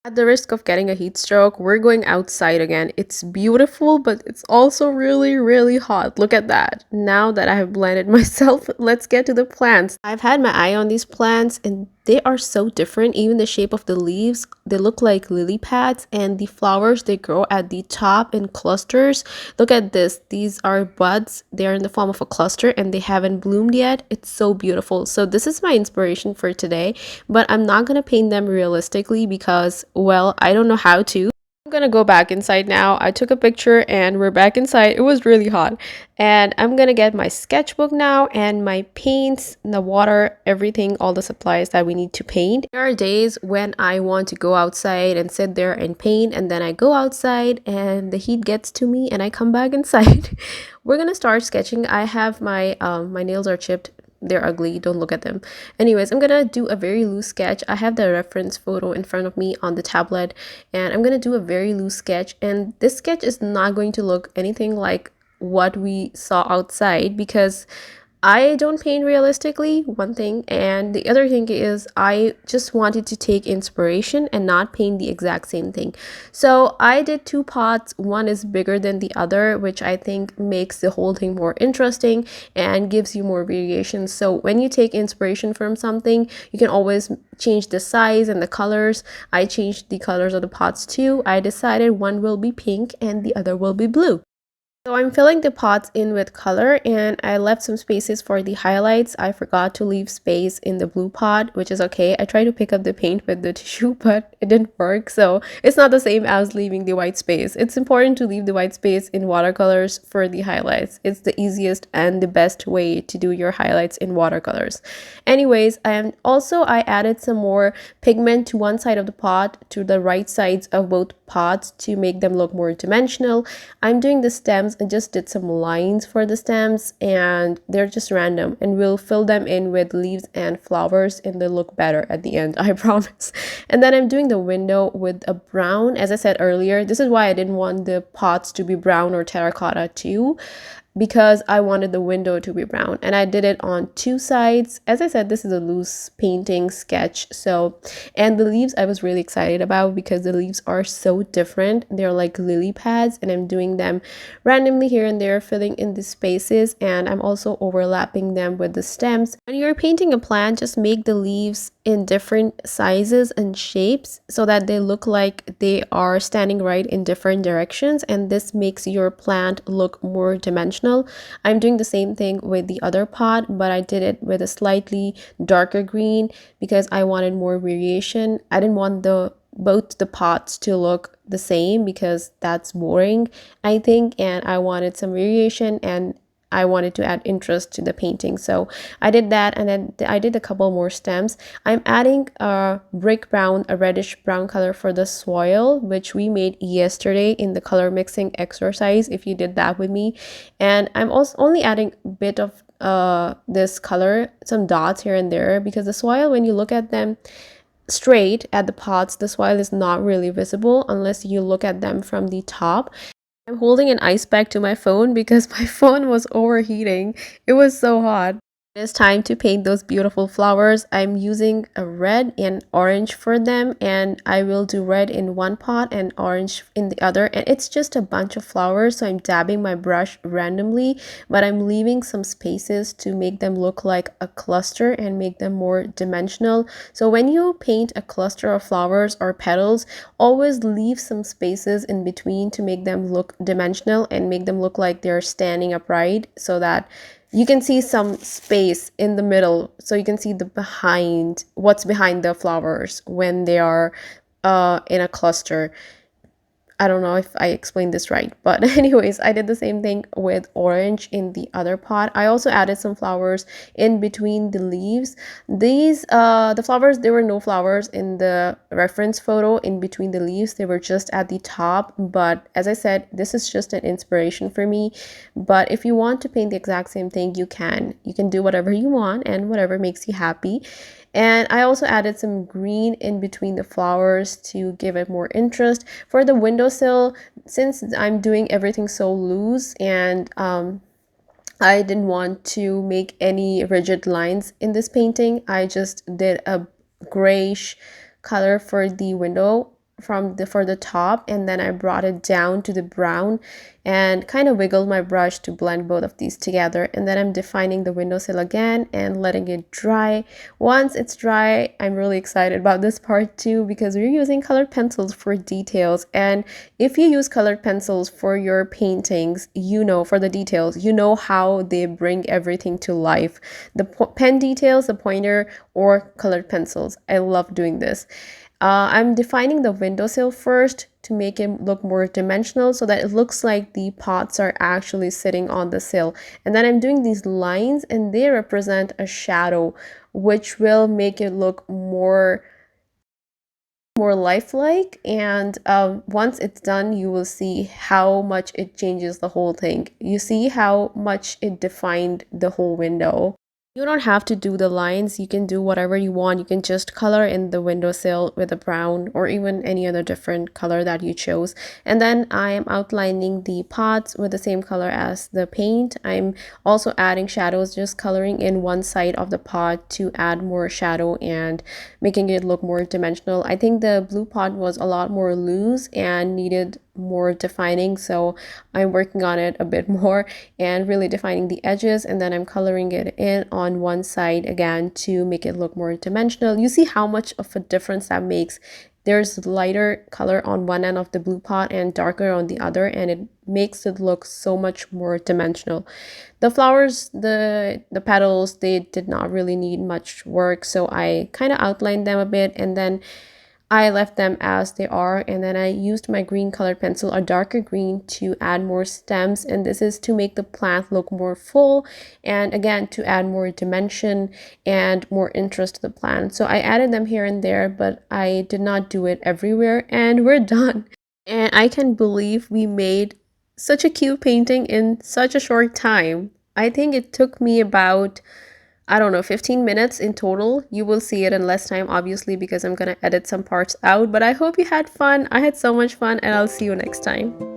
At the risk of getting a heat stroke, we're going outside again. It's beautiful, but it's also really, really hot. Look at that. Now that I have blended myself, let's get to the plants. I've had my eye on these plants and they are so different. Even the shape of the leaves, they look like lily pads, and the flowers, they grow at the top in clusters. Look at this. These are buds. They're in the form of a cluster and they haven't bloomed yet. It's so beautiful. So this is my inspiration for today, but I'm not going to paint them realistically because, well, I don't know how to. I'm gonna go back inside now. I took a picture and we're back inside. It was really hot. And I'm gonna get my sketchbook now and my paints, the water, everything, all the supplies that we need to paint. There are days when I want to go outside and sit there and paint, and then I go outside and the heat gets to me and I come back inside. We're gonna start sketching. I have my nails are chipped. They're ugly, don't look at them. Anyways, I'm gonna do a very loose sketch. I have the reference photo in front of me on the tablet, and I'm gonna do a very loose sketch, and this sketch is not going to look anything like what we saw outside because I don't paint realistically, one thing, and the other thing is I just wanted to take inspiration and not paint the exact same thing. So I did two pots. One is bigger than the other, which I think makes the whole thing more interesting and gives you more variations. So when you take inspiration from something, you can always change the size and the colors. I changed the colors of the pots too. I decided one will be pink and the other will be blue. So I'm filling the pots in with color, and I left some spaces for the highlights. I forgot to leave space in the blue pot, which is okay. I tried to pick up the paint with the tissue, but it didn't work. So it's not the same as leaving the white space. It's important to leave the white space in watercolors for the highlights. It's the easiest and the best way to do your highlights in watercolors. Anyways, and also I added some more pigment to one side of the pot, to the right sides of both pots to make them look more dimensional. I'm doing the stems and just did some lines for the stems, and they're just random, and we'll fill them in with leaves and flowers and they'll look better at the end, I promise. And then I'm doing the window with a brown. As I said earlier, this is why I didn't want the pots to be brown or terracotta too, because I wanted the window to be brown, and I did it on two sides. As I said, this is a loose painting sketch. So, and the leaves I was really excited about because the leaves are so different. They're like lily pads, and I'm doing them randomly here and there, filling in the spaces, and I'm also overlapping them with the stems. When you're painting a plant, just make the leaves in different sizes and shapes so that they look like they are standing right in different directions, and this makes your plant look more dimensional. I'm doing the same thing with the other pot, but I did it with a slightly darker green because I wanted more variation. I didn't want both the pots to look the same because that's boring, I think, and I wanted some variation and I wanted to add interest to the painting. So I did that, and then I did a couple more stems. I'm adding a brick brown, a reddish brown color for the soil, which we made yesterday in the color mixing exercise, if you did that with me. And I'm also only adding a bit of this color, some dots here and there, because the soil, when you look at them straight at the pots, the soil is not really visible unless you look at them from the top. I'm holding an ice pack to my phone because my phone was overheating. It was so hot. It's time to paint those beautiful flowers. I'm using a red and orange for them, and I will do red in one pot and orange in the other, and it's just a bunch of flowers, so I'm dabbing my brush randomly, but I'm leaving some spaces to make them look like a cluster and make them more dimensional. So when you paint a cluster of flowers or petals, always leave some spaces in between to make them look dimensional and make them look like they're standing upright, so that you can see some space in the middle, so you can see what's behind the flowers when they are in a cluster. I don't know if I explained this right, but anyways, I did the same thing with orange in the other pot. I also added some flowers in between the leaves. The flowers, there were no flowers in the reference photo in between the leaves. They were just at the top. But as I said, this is just an inspiration for me. But if you want to paint the exact same thing, you can. You can do whatever you want and whatever makes you happy. And I also added some green in between the flowers to give it more interest. For the windowsill, since I'm doing everything so loose and I didn't want to make any rigid lines in this painting, I just did a grayish color for the window for the top, and then I brought it down to the brown and kind of wiggled my brush to blend both of these together. And then I'm defining the windowsill again and letting it dry. Once it's dry, I'm really excited about this part too because we're using colored pencils for details. And if you use colored pencils for your paintings, you know, for the details, you know how they bring everything to life. The pen details, the pointer, or colored pencils. I love doing this. I'm defining the windowsill first to make it look more dimensional so that it looks like the pots are actually sitting on the sill. And then I'm doing these lines and they represent a shadow, which will make it look more lifelike. And once it's done, you will see how much it changes the whole thing. You see how much it defined the whole window. You don't have to do the lines. You can do whatever you want. You can just color in the windowsill with a brown or even any other different color that you chose. And then I am outlining the pots with the same color as the paint. I'm also adding shadows, just coloring in one side of the pot to add more shadow and making it look more dimensional. I think the blue pot was a lot more loose and needed more defining, so I'm working on it a bit more and really defining the edges, and then I'm coloring it in on one side again to make it look more dimensional. You see how much of a difference that makes. There's lighter color on one end of the blue pot and darker on the other, and it makes it look so much more dimensional. The flowers, the petals, they did not really need much work, so I kind of outlined them a bit and then I left them as they are, and then I used my green colored pencil, a darker green, to add more stems, and this is to make the plant look more full and again to add more dimension and more interest to the plant. So I added them here and there, but I did not do it everywhere, and we're done. And I can believe we made such a cute painting in such a short time. I think it took me about, I don't know, 15 minutes in total. You will see it in less time, obviously, because I'm gonna edit some parts out. But I hope you had fun. I had so much fun, and I'll see you next time.